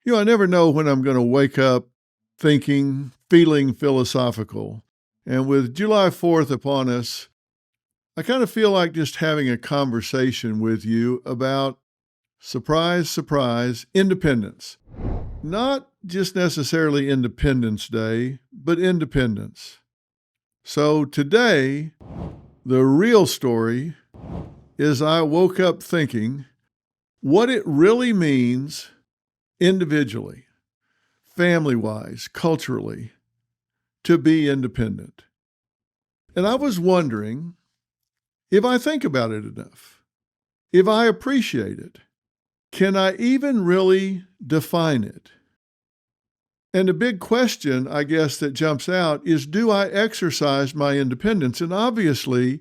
I never know when I'm going to wake up thinking, feeling philosophical. And with July 4th upon us, I kind of feel like just having a conversation with you about, surprise, surprise, independence. Not just necessarily Independence Day, but independence. So today, the real story is I woke up thinking what it really means individually, family-wise, culturally, to be independent. And I was wondering if I think about it enough, if I appreciate it, can I even really define it? And the big question, I guess, that jumps out is, do I exercise my independence? And obviously,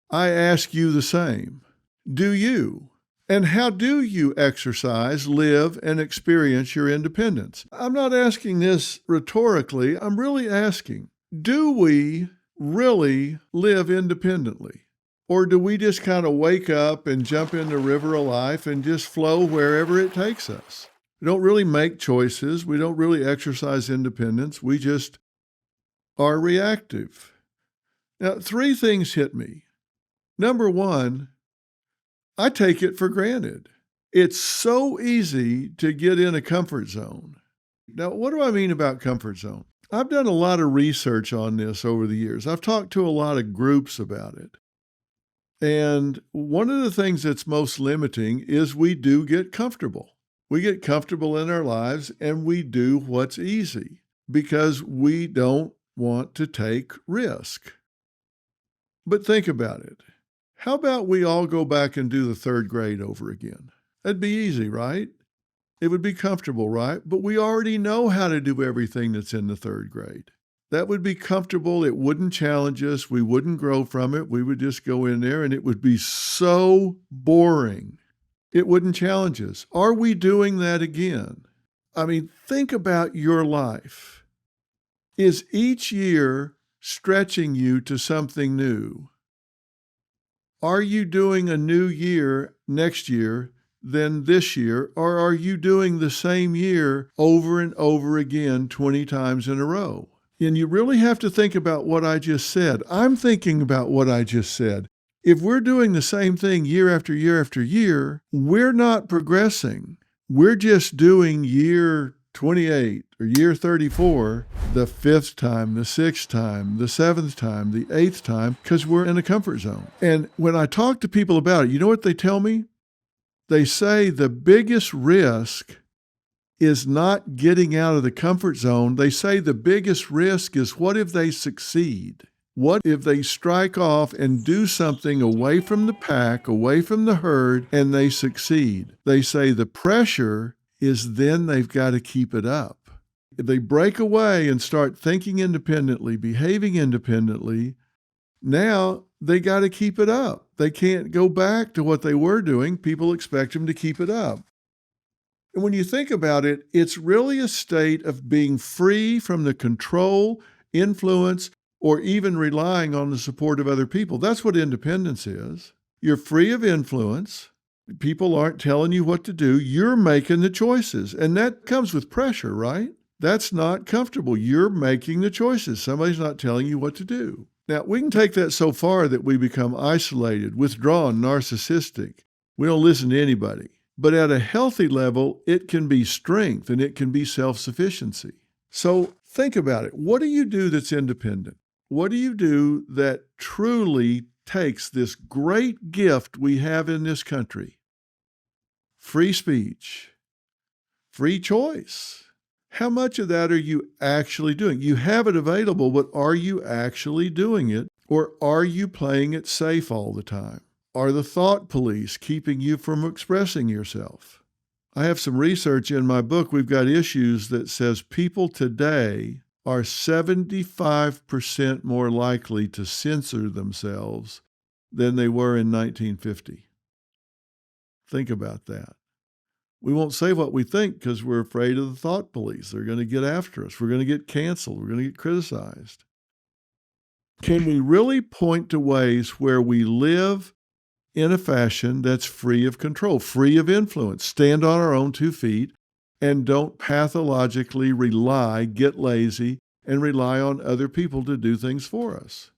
I ask you the same. Do you? And how do you exercise, live, and experience your independence? I'm not asking this rhetorically. I'm really asking, do we really live independently? Or do we just kind of wake up and jump in the river of life and just flow wherever it takes us? We don't really make choices. We don't really exercise independence. We just are reactive. Now, three things hit me. Number one, I take it for granted. It's so easy to get in a comfort zone. Now, what do I mean about comfort zone? I've done a lot of research on this over the years. I've talked to a lot of groups about it. And one of the things that's most limiting is we do get comfortable. We get comfortable in our lives and we do what's easy because we don't want to take risk. But think about it. How about we all go back and do the third grade over again? That'd be easy, right? It would be comfortable, right? But we already know how to do everything that's in the third grade. That would be comfortable. It wouldn't challenge us. We wouldn't grow from it. We would just go in there and it would be so boring. It wouldn't challenge us. Are we doing that again? I mean, think about your life. Is each year stretching you to something new? Are you doing a new year next year than this year, or are you doing the same year over and over again 20 times in a row? And you really have to think about what I just said. I'm thinking about what I just said. If we're doing the same thing year after year after year, we're not progressing. We're just doing year 28 or year 34 the fifth time, the sixth time, the seventh time, the eighth time, because we're in a comfort zone. And when I talk to people about it, you know what they tell me? They say the biggest risk is not getting out of the comfort zone. They say the biggest risk is, what if they succeed? What if they strike off and do something away from the pack, away from the herd, and they succeed? They say the pressure is then they've got to keep it up. If they break away and start thinking independently, behaving independently, now they got to keep it up. They can't go back to what they were doing. People expect them to keep it up. And when you think about it, it's really a state of being free from the control, influence, or even relying on the support of other people. That's what independence is. You're free of influence. People aren't telling you what to do. You're making the choices. And that comes with pressure, right? That's not comfortable. You're making the choices. Somebody's not telling you what to do. Now, we can take that so far that we become isolated, withdrawn, narcissistic. We don't listen to anybody. But at a healthy level, it can be strength and it can be self-sufficiency. So think about it. What do you do that's independent? What do you do that truly takes this great gift we have in this country? Free speech, free choice. How much of that are you actually doing? You have it available, but are you actually doing it? Or are you playing it safe all the time? Are the thought police keeping you from expressing yourself? I have some research in my book. We've got issues that says people today are 75% more likely to censor themselves than they were in 1950. Think about that. We won't say what we think because we're afraid of the thought police. They're going to get after us. We're going to get canceled. We're going to get criticized. Can we really point to ways where we live in a fashion that's free of control, free of influence, stand on our own 2 feet, and don't pathologically get lazy, and rely on other people to do things for us.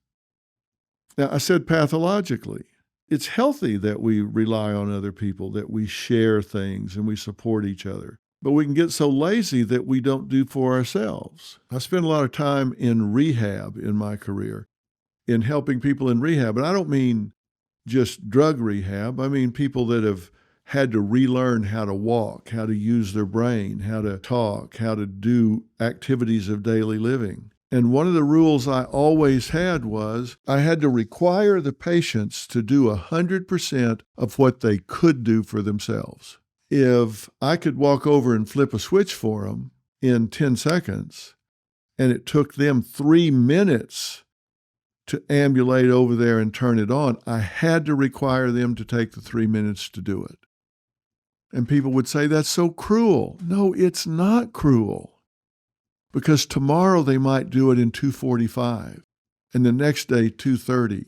Now, I said pathologically. It's healthy that we rely on other people, that we share things and we support each other. But we can get so lazy that we don't do for ourselves. I spent a lot of time in rehab in my career, in helping people in rehab. And I don't mean just drug rehab. I mean people that have had to relearn how to walk, how to use their brain, how to talk, how to do activities of daily living. And one of the rules I always had was I had to require the patients to do 100% of what they could do for themselves. If I could walk over and flip a switch for them in 10 seconds, and it took them 3 minutes to ambulate over there and turn it on, I had to require them to take the 3 minutes to do it. And people would say, that's so cruel. No, it's not cruel. Because tomorrow they might do it in 2:45, and the next day 2:30.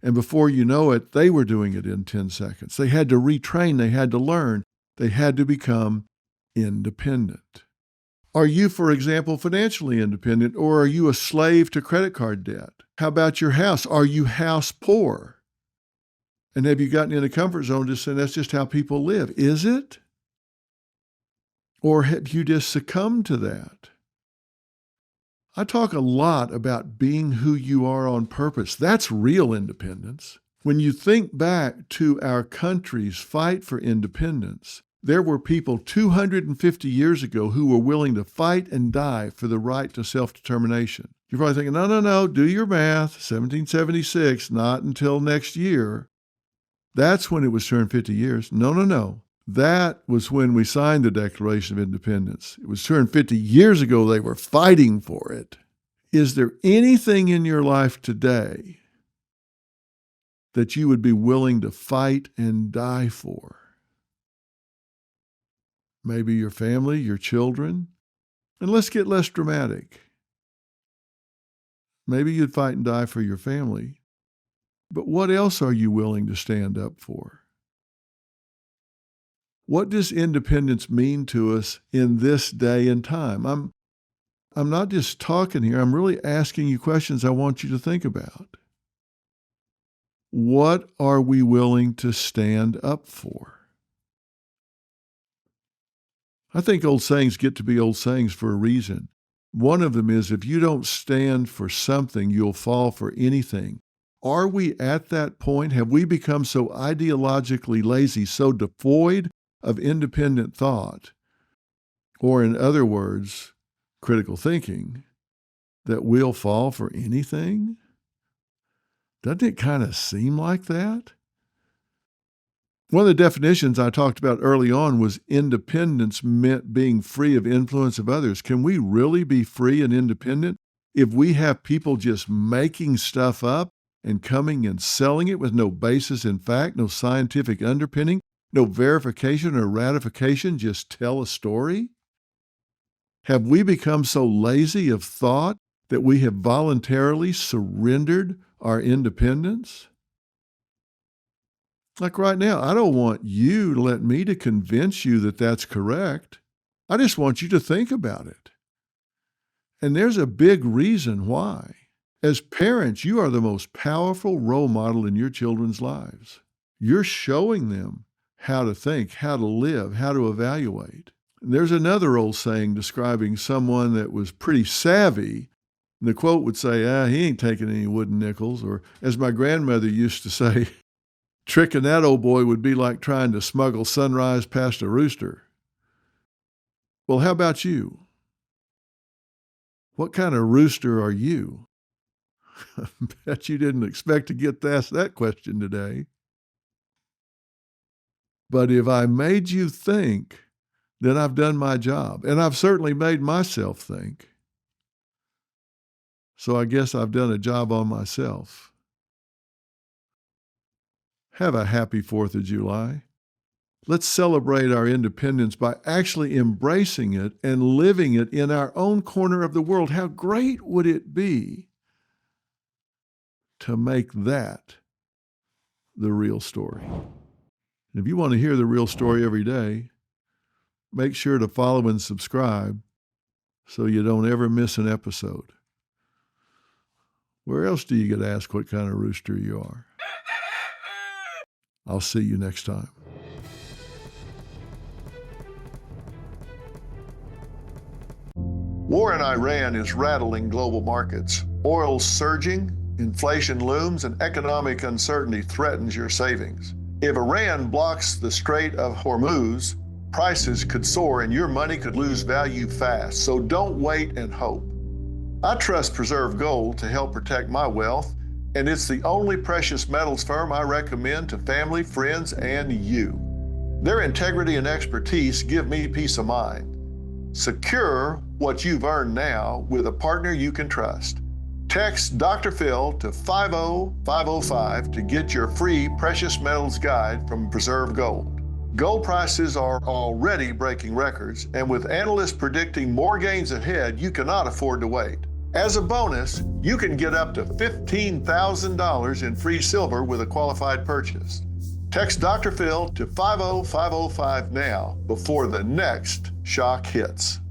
And before you know it, they were doing it in 10 seconds. They had to retrain, they had to learn, they had to become independent. Are you, for example, financially independent, or are you a slave to credit card debt? How about your house? Are you house poor? And have you gotten in a comfort zone just saying that's just how people live? Is it? Or have you just succumbed to that? I talk a lot about being who you are on purpose. That's real independence. When you think back to our country's fight for independence, there were people 250 years ago who were willing to fight and die for the right to self-determination. You're probably thinking, no, do your math. 1776, not until next year. That's when it was turned 50 years. No. That was when we signed the Declaration of Independence. It was turned 50 years ago. They were fighting for it. Is there anything in your life today that you would be willing to fight and die for? Maybe your family, your children. And let's get less dramatic. Maybe you'd fight and die for your family. But what else are you willing to stand up for? What does independence mean to us in this day and time? I'm not just talking here. I'm really asking you questions I want you to think about. What are we willing to stand up for? I think old sayings get to be old sayings for a reason. One of them is, if you don't stand for something, you'll fall for anything. Are we at that point? Have we become so ideologically lazy, so devoid of independent thought, or in other words, critical thinking, that we'll fall for anything? Doesn't it kind of seem like that? One of the definitions I talked about early on was independence meant being free of influence of others. Can we really be free and independent if we have people just making stuff up and coming and selling it with no basis in fact, no scientific underpinning, no verification or ratification, just tell a story? Have we become so lazy of thought that we have voluntarily surrendered our independence? Like right now, I don't want you to let me to convince you that that's correct. I just want you to think about it. And there's a big reason why. As parents, you are the most powerful role model in your children's lives. You're showing them how to think, how to live, how to evaluate. And there's another old saying describing someone that was pretty savvy. And the quote would say, he ain't taking any wooden nickels. Or as my grandmother used to say, tricking that old boy would be like trying to smuggle sunrise past a rooster. Well, how about you? What kind of rooster are you? I bet you didn't expect to get asked that question today. But if I made you think, then I've done my job. And I've certainly made myself think. So I guess I've done a job on myself. Have a happy 4th of July. Let's celebrate our independence by actually embracing it and living it in our own corner of the world. How great would it be to make that the real story? And if you want to hear the real story every day, make sure to follow and subscribe so you don't ever miss an episode. Where else do you get asked what kind of rooster you are? I'll see you next time. War in Iran is rattling global markets. Oil's surging, inflation looms, and economic uncertainty threatens your savings. If Iran blocks the Strait of Hormuz, prices could soar and your money could lose value fast. So don't wait and hope. I trust Preserve Gold to help protect my wealth, and it's the only precious metals firm I recommend to family, friends, and you. Their integrity and expertise give me peace of mind. Secure what you've earned now with a partner you can trust. Text Dr. Phil to 50505 to get your free precious metals guide from Preserve Gold. Gold prices are already breaking records, and with analysts predicting more gains ahead, you cannot afford to wait. As a bonus, you can get up to $15,000 in free silver with a qualified purchase. Text Dr. Phil to 50505 now before the next shock hits.